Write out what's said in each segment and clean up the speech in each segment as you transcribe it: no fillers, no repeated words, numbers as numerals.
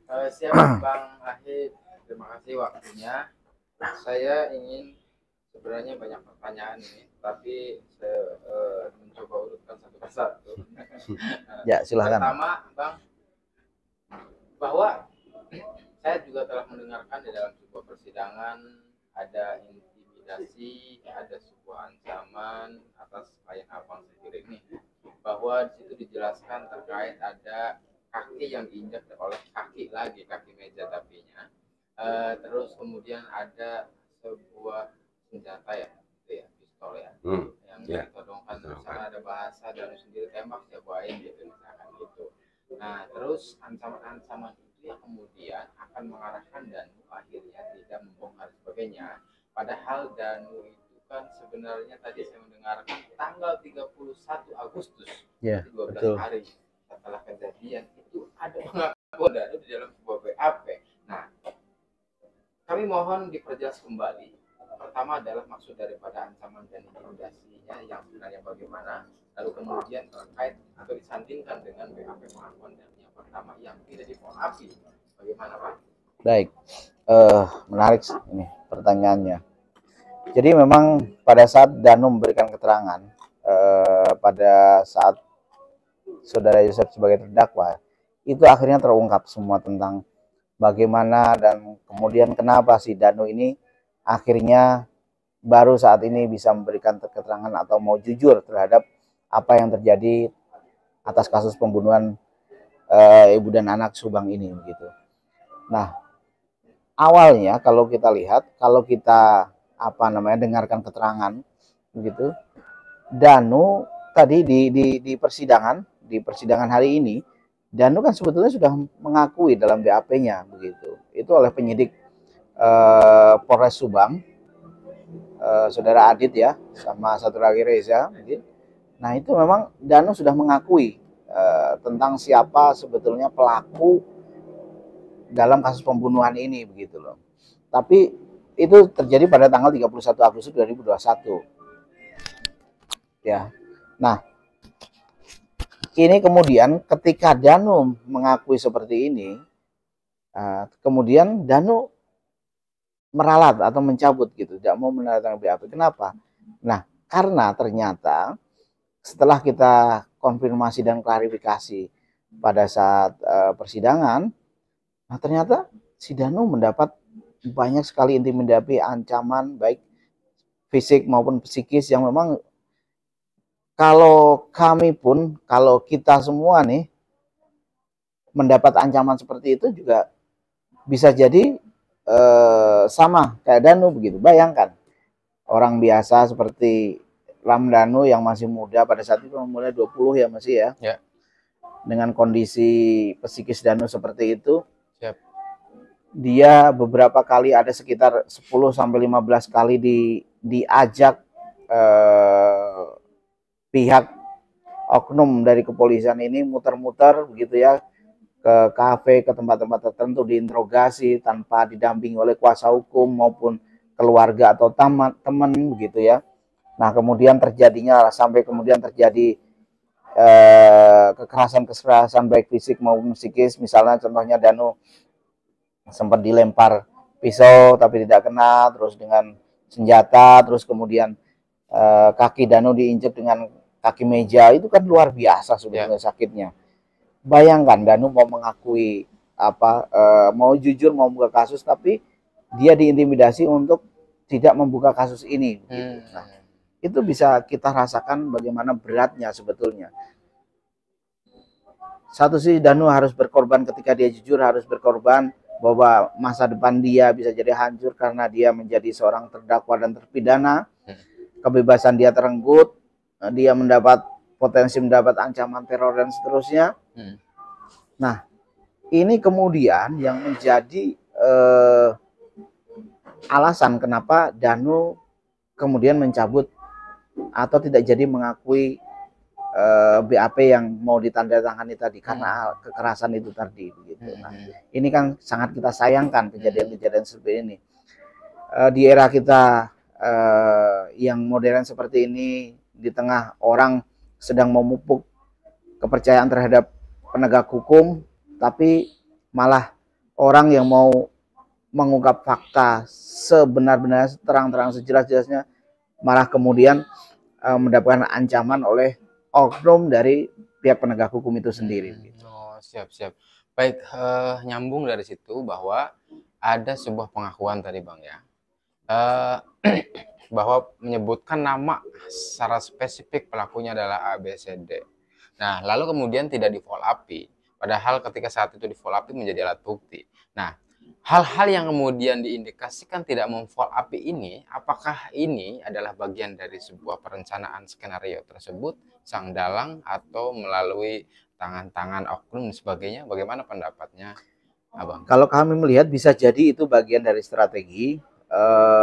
Siap Bang Ahid, terima kasih waktunya. Saya ingin sebenarnya banyak pertanyaan ini, tapi saya mencoba urutkan satu persatu. Ya, silahkan. Pertama, Bang, bahwa saya juga telah mendengarkan di dalam sebuah persidangan ada intimidasi, ada sebuah ancaman atas klien abang sendiri ini, bahwa di situ dijelaskan terkait ada kaki yang diinjak oleh kaki lagi, kaki meja tapinya. Terus kemudian ada sebuah senjata ya, itu ya pistol ya, yang ditodongkan. Terus ada bahasa dan sendiri tembak siapain gitu misalkan gitu. Nah, terus ancaman-ancaman itu yang kemudian akan mengarahkan Danu akhirnya tidak membongkar sebagainya. Padahal Danu itu kan sebenarnya tadi saya mendengarkan tanggal 31 Agustus, Ya, 12 betul. hari setelah kejadian itu ada pengakuan Danu di dalam sebuah BAP. Nah, kami mohon diperjelas kembali. Pertama adalah maksud daripada ancaman dan intimidasinya yang sebenarnya bagaimana, lalu kemudian terkait atau disandingkan dengan BAP pengakuan dan yang pertama yang tidak difollow-up, bagaimana Pak? Baik, menarik ini pertanyaannya. Jadi memang pada saat Danu memberikan keterangan, pada saat saudara Yosef sebagai terdakwa, itu akhirnya terungkap semua tentang bagaimana dan kemudian kenapa si Danu ini akhirnya baru saat ini bisa memberikan keterangan atau mau jujur terhadap apa yang terjadi atas kasus pembunuhan ibu dan anak Subang ini begitu. Nah, awalnya kalau kita lihat, kalau kita dengarkan keterangan begitu, Danu tadi di persidangan hari ini, Danu kan sebetulnya sudah mengakui dalam BAP-nya begitu. Itu oleh penyidik Polres Subang, saudara Adit ya, sama satu lagi Reza. Gitu. Nah itu memang Danu sudah mengakui tentang siapa sebetulnya pelaku dalam kasus pembunuhan ini begitu loh. Tapi itu terjadi pada tanggal 31 Agustus 2021. Ya. Nah, ini kemudian ketika Danu mengakui seperti ini, kemudian Danu meralat atau mencabut gitu, tidak mau menandatangani BAP. Kenapa? Nah, karena ternyata setelah kita konfirmasi dan klarifikasi pada saat persidangan, nah ternyata si Danu mendapat banyak sekali intimidasi, ancaman baik fisik maupun psikis yang memang kalau kami pun, kalau kita semua nih mendapat ancaman seperti itu juga bisa jadi sama kayak Danu begitu. Bayangkan orang biasa seperti Ramdhanu yang masih muda pada saat itu umurnya 20 ya masih ya. Ya. Dengan kondisi psikis Danu seperti itu, Siap. Dia beberapa kali ada sekitar 10 sampai 15 kali diajak pihak oknum dari kepolisian ini muter-muter begitu ya ke kafe, ke tempat-tempat tertentu diinterogasi tanpa didampingi oleh kuasa hukum maupun keluarga atau teman begitu ya. Nah, kemudian terjadinya sampai kemudian terjadi kekerasan baik fisik maupun psikis. Misalnya contohnya Danu sempat dilempar pisau tapi tidak kena, terus dengan senjata, terus kemudian kaki Danu diinjek dengan kaki meja, itu kan luar biasa sebetulnya sakitnya. Bayangkan Danu mau mengakui mau jujur mau membuka kasus tapi dia diintimidasi untuk tidak membuka kasus ini gitu. Nah, itu bisa kita rasakan bagaimana beratnya sebetulnya. Satu sih Danu harus berkorban ketika dia jujur, harus berkorban bahwa masa depan dia bisa jadi hancur karena dia menjadi seorang terdakwa dan terpidana. Kebebasan dia terenggut, dia potensi mendapat ancaman teror dan seterusnya. Nah, ini kemudian yang menjadi alasan kenapa Danu kemudian mencabut atau tidak jadi mengakui BAP yang mau ditandatangani tadi karena kekerasan itu tadi begitu. Nah, ini kan sangat kita sayangkan kejadian-kejadian seperti ini. Di era kita yang modern seperti ini, di tengah orang sedang memupuk kepercayaan terhadap penegak hukum, tapi malah orang yang mau mengungkap fakta sebenar-benarnya, terang-terang, sejelas-jelasnya, malah kemudian mendapatkan ancaman oleh oknum dari pihak penegak hukum itu sendiri. Oh, siap. Baik, nyambung dari situ bahwa ada sebuah pengakuan tadi Bang ya, eh, bahwa menyebutkan nama secara spesifik pelakunya adalah A, B, C, D. Nah, lalu kemudian tidak di follow up, padahal ketika saat itu di follow up menjadi alat bukti. Nah, hal-hal yang kemudian diindikasikan tidak memfollow up ini, apakah ini adalah bagian dari sebuah perencanaan skenario tersebut, sang dalang, atau melalui tangan-tangan oknum dan sebagainya? Bagaimana pendapatnya, Abang? Kalau kami melihat bisa jadi itu bagian dari strategi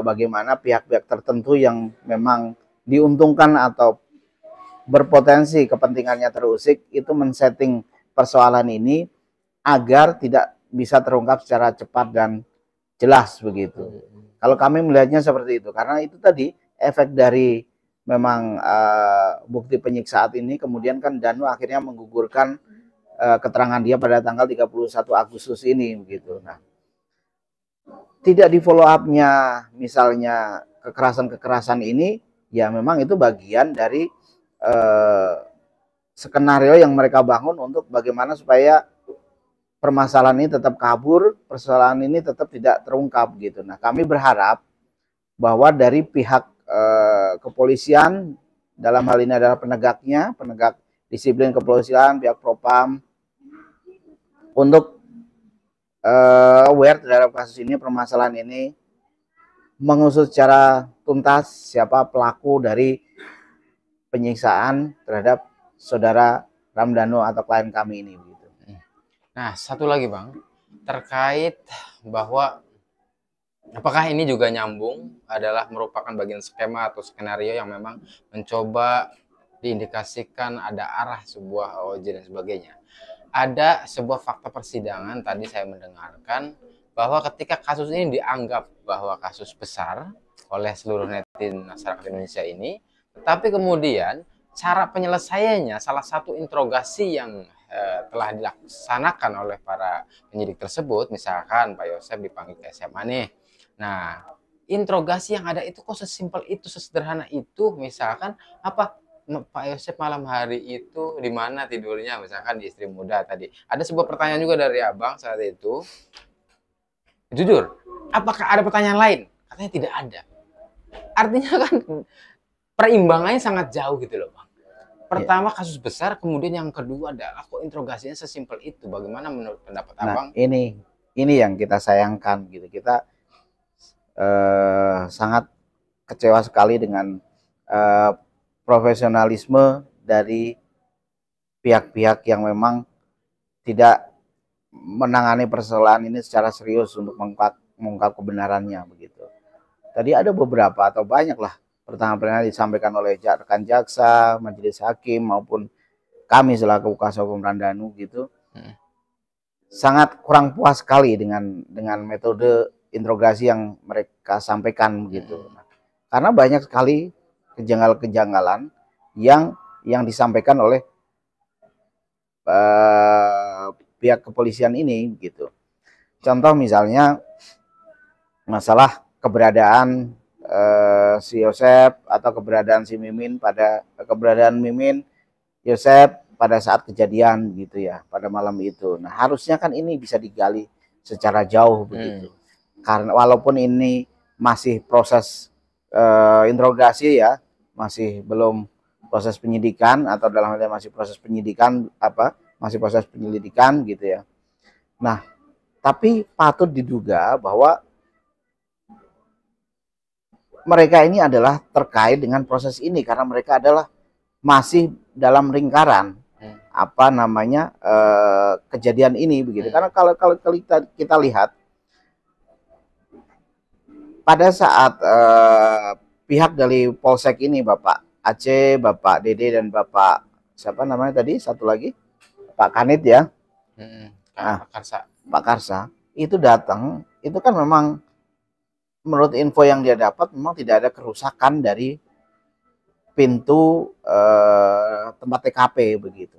bagaimana pihak-pihak tertentu yang memang diuntungkan atau berpotensi kepentingannya terusik itu men-setting persoalan ini agar tidak bisa terungkap secara cepat dan jelas begitu. Kalau kami melihatnya seperti itu, karena itu tadi efek dari memang bukti penyiksaan ini, kemudian kan Danu akhirnya menggugurkan keterangan dia pada tanggal 31 Agustus ini begitu. Nah, tidak di follow up-nya misalnya kekerasan-kekerasan ini, ya memang itu bagian dari skenario yang mereka bangun untuk bagaimana supaya permasalahan ini tetap kabur, persoalan ini tetap tidak terungkap gitu. Nah, kami berharap bahwa dari pihak kepolisian, dalam hal ini adalah penegaknya, penegak disiplin kepolisian, pihak Propam, untuk aware terhadap kasus ini, permasalahan ini, mengusut secara tuntas siapa pelaku dari penyiksaan terhadap saudara Ramdhanu atau klien kami ini. Nah, satu lagi Bang, terkait bahwa apakah ini juga nyambung adalah merupakan bagian skema atau skenario yang memang mencoba diindikasikan ada arah sebuah OJ dan sebagainya. Ada sebuah fakta persidangan tadi saya mendengarkan bahwa ketika kasus ini dianggap bahwa kasus besar oleh seluruh netizen masyarakat Indonesia ini, tetapi kemudian cara penyelesaiannya, salah satu interogasi yang telah dilaksanakan oleh para penyidik tersebut, misalkan Pak Yosef dipanggil ke SMA nih. Nah, interogasi yang ada itu kok sesimpel itu, sesederhana itu, misalkan apa Pak Yosef malam hari itu di mana tidurnya, misalkan di Istri Muda tadi. Ada sebuah pertanyaan juga dari Abang saat itu. Jujur, apakah ada pertanyaan lain? Katanya tidak ada. Artinya kan perimbangannya sangat jauh gitu loh, Bang. Pertama kasus besar, kemudian yang kedua adalah kok interogasinya sesimpel itu. Bagaimana menurut pendapat Abang? Ini yang kita sayangkan gitu. Kita sangat kecewa sekali dengan profesionalisme dari pihak-pihak yang memang tidak menangani persoalan ini secara serius untuk mengungkap kebenarannya begitu. Tadi ada beberapa atau banyak lah pertanyaan-pertanyaan disampaikan oleh rekan jaksa, majelis hakim maupun kami selaku kuasa hukum Ramdhanu gitu. Sangat kurang puas sekali dengan metode interogasi yang mereka sampaikan gitu. Karena banyak sekali kejanggalan-kejanggalan yang disampaikan oleh pihak kepolisian ini gitu. Contoh misalnya masalah keberadaan si Yosef atau keberadaan si Mimin Mimin Yosef pada saat kejadian gitu ya, pada malam itu. Nah, harusnya kan ini bisa digali secara jauh begitu. Karena walaupun ini masih proses interogasi ya, masih belum proses penyidikan atau dalam hal ini masih proses penyidikan masih proses penyelidikan gitu ya. Nah, tapi patut diduga bahwa mereka ini adalah terkait dengan proses ini karena mereka adalah masih dalam lingkaran kejadian ini begitu. Karena kalau kita lihat pada saat pihak dari Polsek ini, Bapak Aceh, Bapak Dede, dan Bapak siapa namanya tadi satu lagi, Pak Kanit ya, Pak Karsa itu datang, itu kan memang menurut info yang dia dapat memang tidak ada kerusakan dari pintu tempat TKP begitu.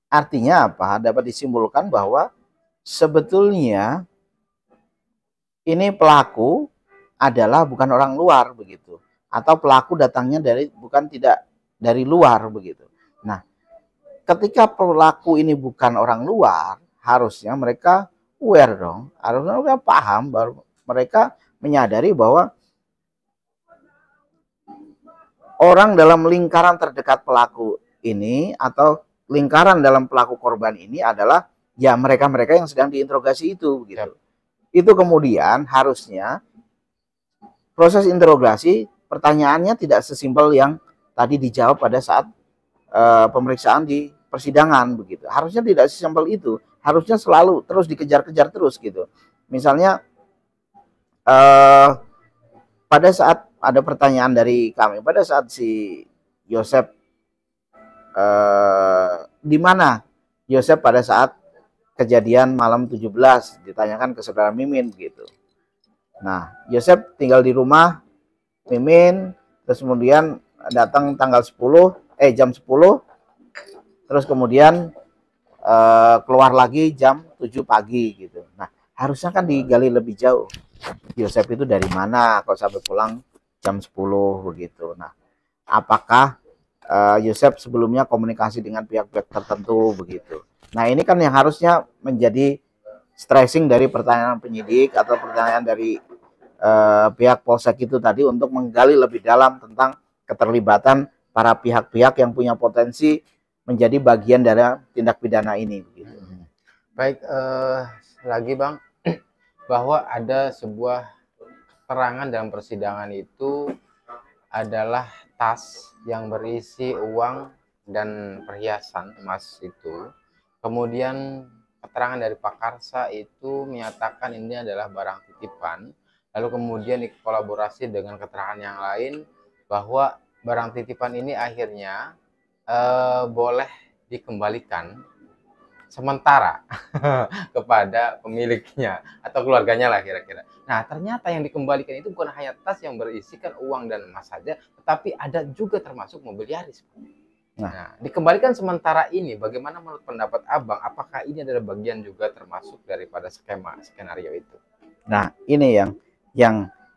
Artinya apa? Dapat disimpulkan bahwa sebetulnya ini pelaku adalah bukan orang luar begitu, atau pelaku datangnya bukan tidak dari luar begitu. Nah, ketika pelaku ini bukan orang luar, harusnya mereka aware dong, harusnya mereka paham, baru mereka menyadari bahwa orang dalam lingkaran terdekat pelaku ini atau lingkaran dalam pelaku korban ini adalah ya mereka-mereka yang sedang diinterogasi itu gitu. Itu kemudian harusnya proses interogasi pertanyaannya tidak sesimpel yang tadi dijawab pada saat pemeriksaan di persidangan begitu. Harusnya tidak sesimpel itu. Harusnya selalu terus dikejar-kejar terus gitu. Misalnya pada saat ada pertanyaan dari kami, pada saat si Yosep di mana Yosep pada saat kejadian malam 17 ditanyakan ke saudara Mimin gitu. Nah, Yosep tinggal di rumah Mimin, terus kemudian datang tanggal 10 jam 10, terus kemudian keluar lagi jam 7 pagi gitu. Nah, harusnya kan digali lebih jauh. Yosep itu dari mana kok sampai pulang jam 10 begitu. Nah, apakah Yosep sebelumnya komunikasi dengan pihak-pihak tertentu begitu. Nah, ini kan yang harusnya menjadi stressing dari pertanyaan penyidik atau pertanyaan dari pihak Polsek itu tadi untuk menggali lebih dalam tentang keterlibatan para pihak-pihak yang punya potensi menjadi bagian dari tindak pidana ini begitu. Baik, lagi Bang, bahwa ada sebuah keterangan dalam persidangan itu adalah tas yang berisi uang dan perhiasan emas itu. Kemudian keterangan dari Pak Karsa itu menyatakan ini adalah barang titipan. Lalu kemudian dikolaborasi dengan keterangan yang lain bahwa barang titipan ini akhirnya boleh dikembalikan sementara kepada pemiliknya atau keluarganya lah kira-kira. Nah, ternyata yang dikembalikan itu bukan hanya tas yang berisikan uang dan emas saja, tetapi ada juga termasuk mobil Yaris. Nah, dikembalikan sementara ini, bagaimana menurut pendapat Abang? Apakah ini adalah bagian juga termasuk daripada skenario itu? Nah, ini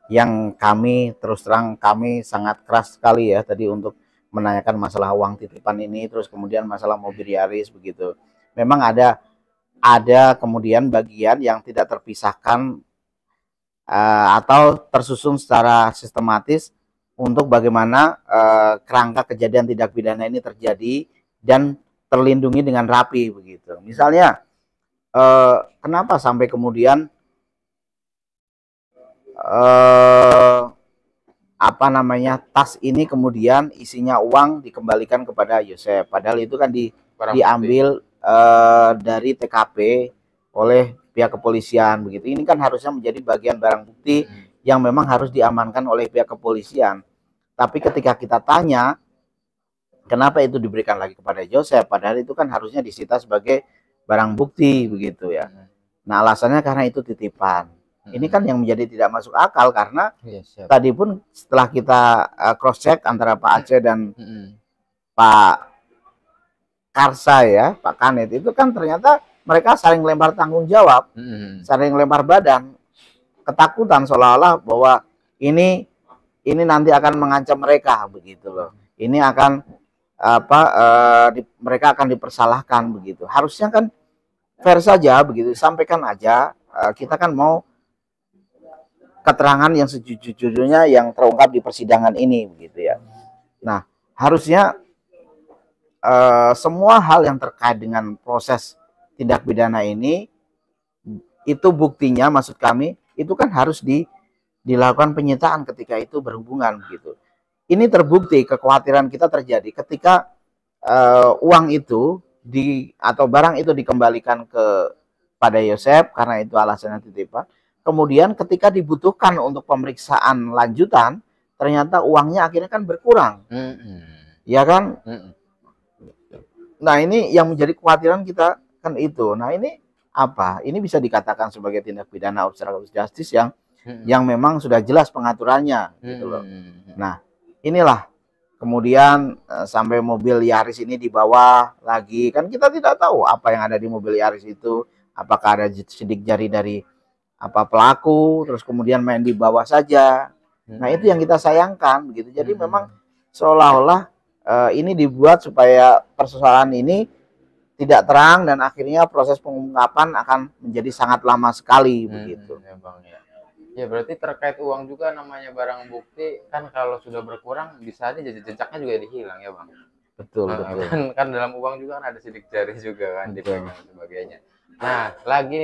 yang kami terus terang kami sangat keras sekali ya tadi untuk menanyakan masalah uang titipan ini, terus kemudian masalah mobil Yaris begitu. Memang ada kemudian bagian yang tidak terpisahkan atau tersusun secara sistematis untuk bagaimana kerangka kejadian tindak pidana ini terjadi dan terlindungi dengan rapi begitu. Misalnya kenapa sampai kemudian tas ini kemudian isinya uang dikembalikan kepada Yosep, padahal itu kan diambil dari TKP oleh pihak kepolisian begitu. Ini kan harusnya menjadi bagian barang bukti yang memang harus diamankan oleh pihak kepolisian. Tapi ketika kita tanya kenapa itu diberikan lagi kepada Yosep, padahal itu kan harusnya disita sebagai barang bukti begitu ya. Nah, alasannya karena itu titipan. Ini kan yang menjadi tidak masuk akal karena tadi pun setelah kita cross check antara Pak Aceh dan Pak Karsa ya, Pak Kanet, itu kan ternyata mereka saling lempar tanggung jawab, saling lempar badan, ketakutan seolah-olah bahwa ini nanti akan mengancam mereka begitu loh. Ini akan mereka akan dipersalahkan begitu. Harusnya kan fair saja begitu, sampaikan aja. Kita kan mau keterangan yang sejujurnya yang terungkap di persidangan ini begitu ya. Nah, harusnya semua hal yang terkait dengan proses tindak pidana ini itu buktinya, maksud kami itu kan harus dilakukan penyitaan ketika itu berhubungan begitu. Ini terbukti kekhawatiran kita terjadi ketika uang itu atau barang itu dikembalikan pada Yosep karena itu alasannya titipan. Kemudian ketika dibutuhkan untuk pemeriksaan lanjutan, ternyata uangnya akhirnya kan berkurang, ya kan? Nah, ini yang menjadi kekhawatiran kita kan itu. Nah, ini apa? Ini bisa dikatakan sebagai tindak pidana obstruction of justice yang memang sudah jelas pengaturannya, gitu loh. Nah, inilah kemudian sampai mobil Yaris ini dibawa lagi, kan kita tidak tahu apa yang ada di mobil Yaris itu, apakah ada sidik jari dari apa pelaku, terus kemudian main di bawah saja. Nah, itu yang kita sayangkan begitu. Jadi memang seolah-olah ini dibuat supaya persoalan ini tidak terang dan akhirnya proses pengungkapan akan menjadi sangat lama sekali begitu. Ya Bang ya. Ya berarti terkait uang juga namanya barang bukti kan kalau sudah berkurang bisa aja jejaknya juga dihilang ya Bang. Betul, Nah, betul. kan dalam uang juga kan ada sidik jari juga kan Betul. dipegang dan sebagainya. Nah, lagi nih